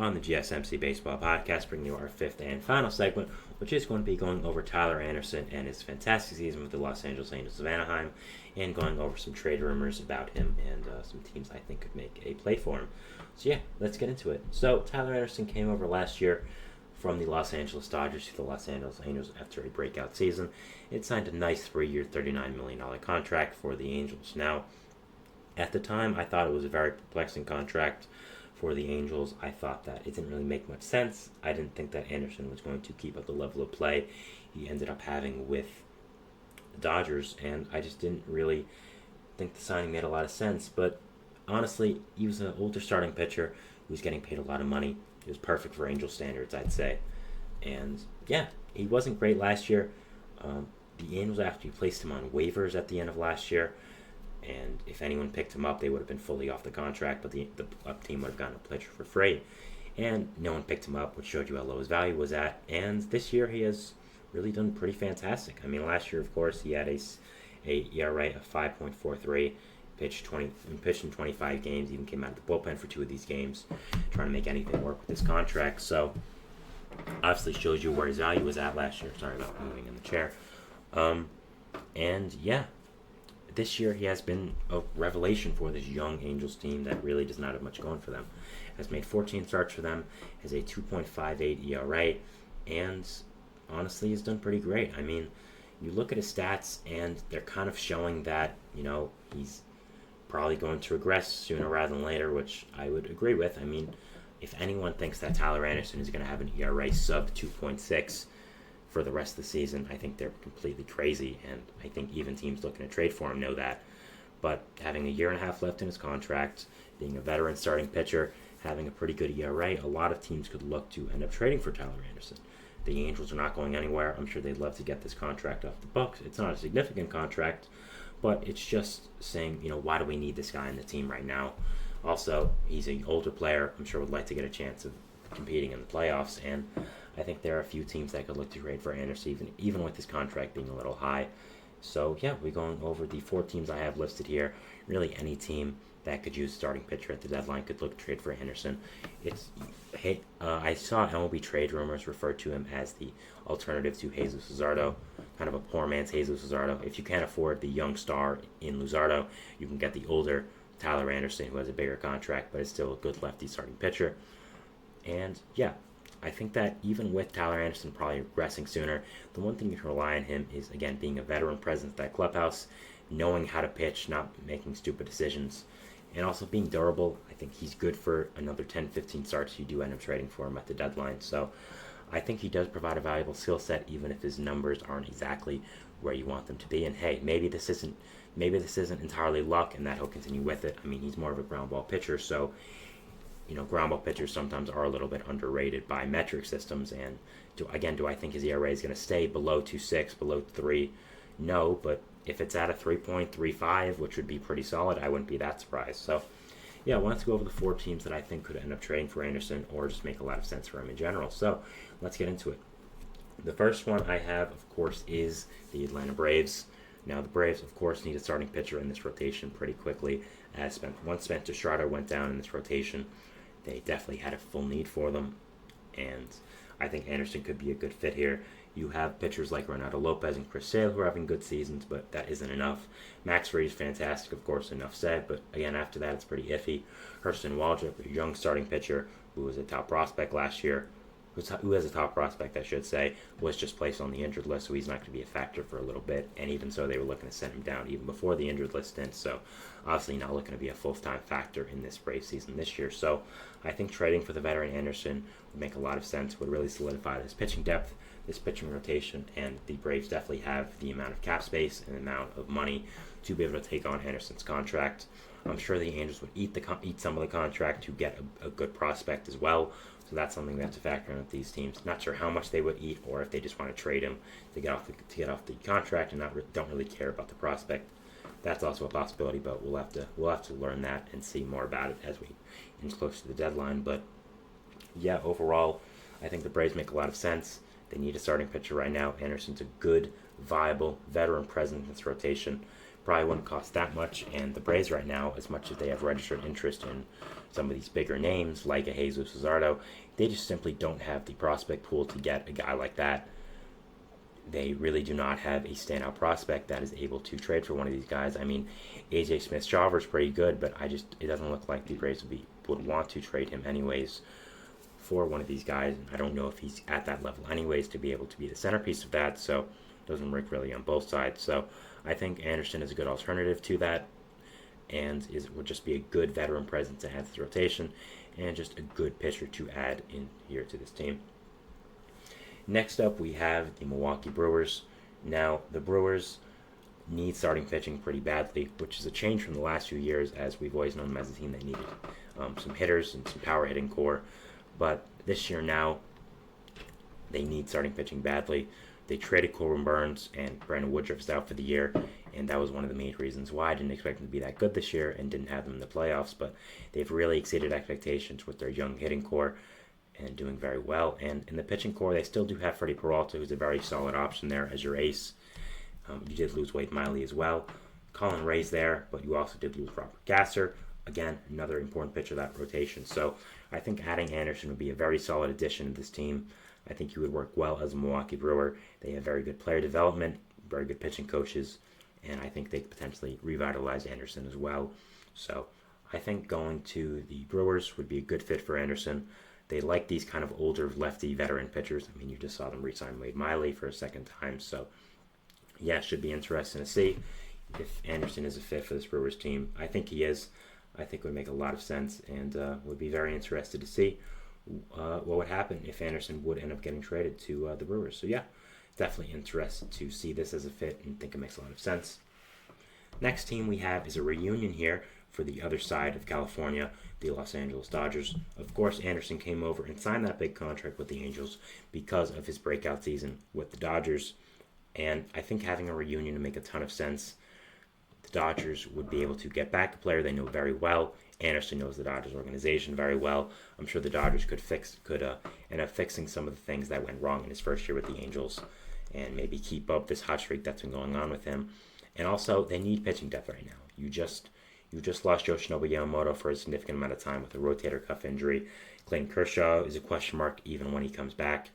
on the GSMC Baseball Podcast, bringing you our fifth and final segment, which is going to be going over Tyler Anderson and his fantastic season with the Los Angeles Angels of Anaheim, and going over some trade rumors about him and some teams I think could make a play for him. So yeah, let's get into it. So Tyler Anderson came over last year from the Los Angeles Dodgers to the Los Angeles Angels after a breakout season. It signed a nice 3-year, $39 million contract for the Angels. Now, at the time, I thought it was a very perplexing contract for the Angels. I thought that it didn't really make much sense. I didn't think that Anderson was going to keep up the level of play he ended up having with the Dodgers, and I just didn't really think the signing made a lot of sense. But honestly, he was an older starting pitcher who was getting paid a lot of money. He was perfect for Angel standards, I'd say. And yeah, he wasn't great last year. The Angels actually placed him on waivers at the end of last year. And if anyone picked him up, they would have been fully off the contract, but the team would have gotten a pitcher for free. And no one picked him up, which showed you how low his value was at. And this year he has really done pretty fantastic. I mean, last year, of course, he had a ERA of 5.43, pitched in 25 games, even came out of the bullpen for 2 of these games, trying to make anything work with this contract. So obviously shows you where his value was at last year. Sorry about moving in the chair. And yeah, this year he has been a revelation for this young Angels team that really does not have much going for them. Has made 14 starts for them, has a 2.58 ERA, and honestly has done pretty great. I mean, you look at his stats and they're kind of showing that, he's probably going to regress sooner rather than later, which I would agree with. I mean, if anyone thinks that Tyler Anderson is going to have an ERA sub 2.6 for the rest of the season, I think they're completely crazy, and I think even teams looking to trade for him know that. But having a year and a half left in his contract, being a veteran starting pitcher, having a pretty good ERA, a lot of teams could look to end up trading for Tyler Anderson. The Angels are not going anywhere. I'm sure they'd love to get this contract off the books. It's not a significant contract, but it's just saying, why do we need this guy in the team right now? Also, he's an older player. I'm sure would like to get a chance of competing in the playoffs, and I think there are a few teams that could look to trade for Anderson, even with his contract being a little high. So yeah, we're going over the 4 teams I have listed here. Really, any team that could use a starting pitcher at the deadline could look to trade for Anderson. I saw MLB trade rumors refer to him as the alternative to Jesus Luzardo, kind of a poor man's Jesus Luzardo. If you can't afford the young star in Luzardo, you can get the older Tyler Anderson, who has a bigger contract but is still a good lefty starting pitcher. And yeah, I think that even with Tyler Anderson probably regressing sooner, the one thing you can rely on him is, again, being a veteran presence at that clubhouse, knowing how to pitch, not making stupid decisions, and also being durable. I think he's good for another 10-15 starts. You do end up trading for him at the deadline. So I think he does provide a valuable skill set, even if his numbers aren't exactly where you want them to be. And hey, maybe this isn't entirely luck and that he'll continue with it. I mean, he's more of a ground ball pitcher, so ground ball pitchers sometimes are a little bit underrated by metric systems. And do I think his ERA is going to stay below 2.6, below 3? No, but if it's at a 3.35, which would be pretty solid, I wouldn't be that surprised. So yeah, I wanted to go over the 4 teams that I think could end up trading for Anderson or just make a lot of sense for him in general. So let's get into it. The first one I have, of course, is the Atlanta Braves. Now, the Braves, of course, need a starting pitcher in this rotation pretty quickly. Once Spencer Strider went down in this rotation, they definitely had a full need for them, and I think Anderson could be a good fit here. You have pitchers like Renato Lopez and Chris Sale who are having good seasons, but that isn't enough. Max Fried is fantastic, of course, enough said, but again, after that, it's pretty iffy. Hurston Waldrop, a young starting pitcher who was a top prospect last year, who has a top prospect, I should say, was just placed on the injured list, so he's not going to be a factor for a little bit. And even so, they were looking to send him down even before the injured list stint, so obviously not looking to be a full-time factor in this Braves season this year. So I think trading for the veteran Anderson would make a lot of sense, would really solidify this pitching depth, this pitching rotation, and the Braves definitely have the amount of cap space and the amount of money to be able to take on Anderson's contract. I'm sure the Angels would eat some of the contract to get a good prospect as well. So that's something we have to factor in with these teams. Not sure how much they would eat, or if they just want to trade him to get off the contract and don't really care about the prospect. That's also a possibility, but we'll have to learn that and see more about it as we inch closer to the deadline. But yeah, overall, I think the Braves make a lot of sense. They need a starting pitcher right now. Anderson's a good, viable veteran presence in this rotation. Probably wouldn't cost that much. And the Braves right now, as much as they have registered interest in some of these bigger names like a Jesus Luzardo, they just simply don't have the prospect pool to get a guy like that. They really do not have a standout prospect that is able to trade for one of these guys. I mean, AJ Smith-Jobber is pretty good, but it doesn't look like the Braves would want to trade him anyways for one of these guys. I don't know if he's at that level anyways to be able to be the centerpiece of that, so it doesn't work really on both sides. So I think Anderson is a good alternative to that, and would just be a good veteran presence to add to the rotation, and just a good pitcher to add in here to this team. Next up, we have the Milwaukee Brewers. Now, the Brewers need starting pitching pretty badly, which is a change from the last few years, as we've always known them as a team that needed some hitters and some power hitting core. But this year now, they need starting pitching badly. They traded Corbin Burns, and Brandon Woodruff is out for the year, and that was one of the main reasons why I didn't expect them to be that good this year and didn't have them in the playoffs. But they've really exceeded expectations with their young hitting core and doing very well. And in the pitching core, they still do have Freddie Peralta, who's a very solid option there as your ace. You did lose Wade Miley as well. Colin Ray's there, but you also did lose Robert Gasser. Again, another important pitcher of that rotation. So I think adding Anderson would be a very solid addition to this team. I think he would work well as a Milwaukee Brewer. They have very good player development, very good pitching coaches, and I think they could potentially revitalize Anderson as well. So I think going to the Brewers would be a good fit for Anderson. They like these kind of older lefty veteran pitchers. I mean, you just saw them re-sign Wade Miley for a second time. So, yeah, it should be interesting to see if Anderson is a fit for this Brewers team. I think he is. I think it would make a lot of sense, and would be very interested to see what would happen if Anderson would end up getting traded to the Brewers. So, yeah, definitely interested to see this as a fit and think it makes a lot of sense. Next team we have is a reunion here for the other side of California, the Los Angeles Dodgers. Of course, Anderson came over and signed that big contract with the Angels because of his breakout season with the Dodgers. And I think having a reunion would make a ton of sense. The Dodgers would be able to get back a player they know very well. Anderson knows the Dodgers organization very well. I'm sure the Dodgers could end up fixing some of the things that went wrong in his first year with the Angels and maybe keep up this hot streak that's been going on with him. And also, they need pitching depth right now. You just lost Yoshinobu Yamamoto for a significant amount of time with a rotator cuff injury. Clayton Kershaw is a question mark even when he comes back.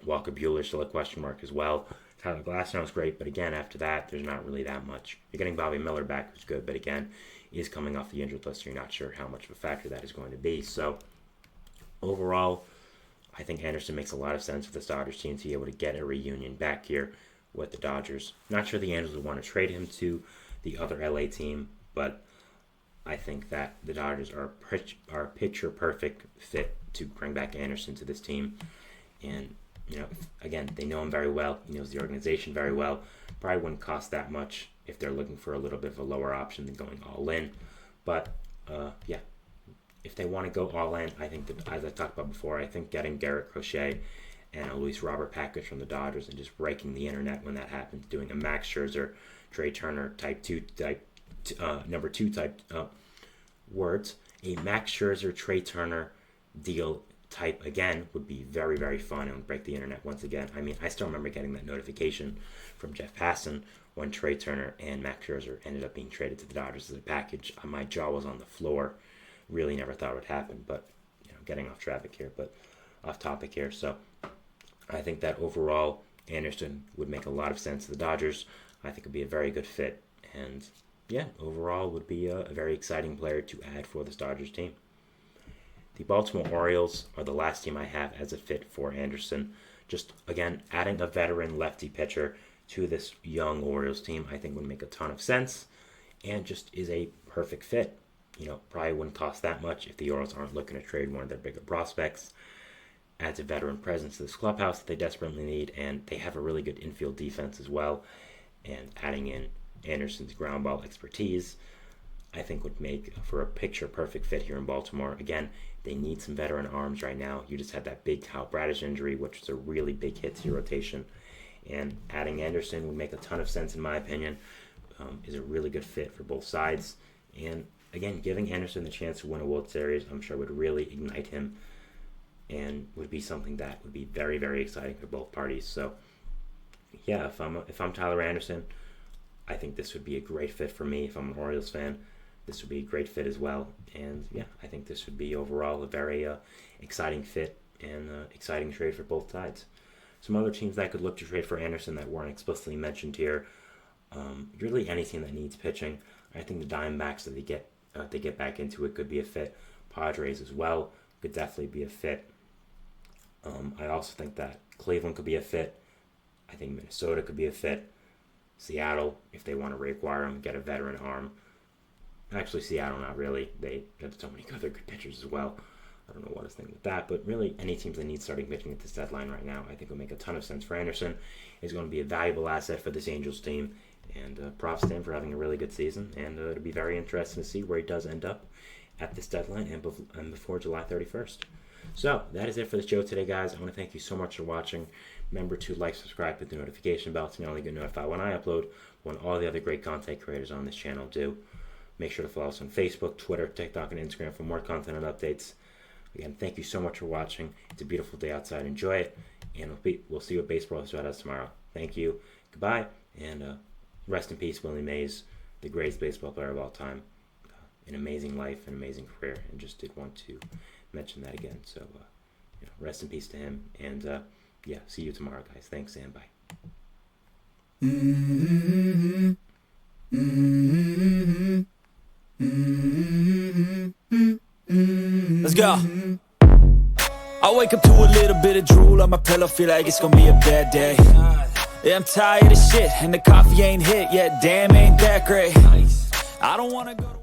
Walker Buehler is still a question mark as well. Tyler Glasnow is great, but again, after that, there's not really that much. You're getting Bobby Miller back, who's good, but again, he's coming off the injured list, so you're not sure how much of a factor that is going to be. So, overall, I think Anderson makes a lot of sense for the Dodgers team to be able to get a reunion back here with the Dodgers. Not sure the Angels would want to trade him to the other LA team, but I think that the Dodgers are a picture-perfect fit to bring back Anderson to this team. And, again, they know him very well. He knows the organization very well. Probably wouldn't cost that much if they're looking for a little bit of a lower option than going all in. But, if they want to go all in, I think that, as I talked about before, I think getting Garrett Crochet and a Luis Robert package from the Dodgers and just breaking the internet when that happens, doing a Max Scherzer, Trey Turner number two type words, a Max Scherzer, Trey Turner deal type again would be very, very fun and would break the internet once again. I mean, I still remember getting that notification from Jeff Passan when Trey Turner and Max Scherzer ended up being traded to the Dodgers as a package. My jaw was on the floor. Really never thought it would happen, but getting off topic here. So I think that overall Anderson would make a lot of sense to the Dodgers. I think it would be a very good fit, and overall would be a very exciting player to add for this Dodgers team. The Baltimore Orioles are the last team I have as a fit for Anderson. Just, again, adding a veteran lefty pitcher to this young Orioles team I think would make a ton of sense and just is a perfect fit. Probably wouldn't cost that much if the Orioles aren't looking to trade one of their bigger prospects. Adds a veteran presence to this clubhouse that they desperately need, and they have a really good infield defense as well. And adding in Anderson's ground ball expertise, I think would make for a picture-perfect fit here in Baltimore. Again, they need some veteran arms right now. You just had that big Kyle Bradish injury, which was a really big hit to your rotation. And adding Anderson would make a ton of sense, in my opinion. Is a really good fit for both sides. And again, giving Anderson the chance to win a World Series, I'm sure would really ignite him and would be something that would be very, very exciting for both parties. So, if I'm Tyler Anderson, I think this would be a great fit for me if I'm an Orioles fan. This would be a great fit as well. And yeah, I think this would be overall a very exciting fit and exciting trade for both sides. Some other teams that could look to trade for Anderson that weren't explicitly mentioned here. Really any team that needs pitching. I think the Diamondbacks, if they get back into it, could be a fit. Padres as well could definitely be a fit. I also think that Cleveland could be a fit. I think Minnesota could be a fit. Seattle, if they want to reacquire him, get a veteran arm. Actually, Seattle, not really. They have so many other good pitchers as well. I don't know what is thinking with that, but really any teams that need starting pitching at this deadline right now, I think will make a ton of sense for Anderson. He's going to be a valuable asset for this Angels team, and props to him for having a really good season, and it'll be very interesting to see where he does end up at this deadline and before July 31st. So, that is it for the show today, guys. I want to thank you so much for watching. Remember to like, subscribe, hit the notification bell to not only get notified when I upload, but when all the other great content creators on this channel do. Make sure to follow us on Facebook, Twitter, TikTok, and Instagram for more content and updates. Again, thank you so much for watching. It's a beautiful day outside. Enjoy it. And we'll see what baseball has us tomorrow. Thank you. Goodbye. And rest in peace, Willie Mays, the greatest baseball player of all time. An amazing life, an amazing career. And just did want to mention that again. So, rest in peace to him. And, see you tomorrow, guys. Thanks, and bye. Let's go. I wake up to a little bit of drool on my pillow, feel like it's gonna be a bad day. Yeah, I'm tired of shit, and the coffee ain't hit yet, damn, ain't that great. I don't wanna go to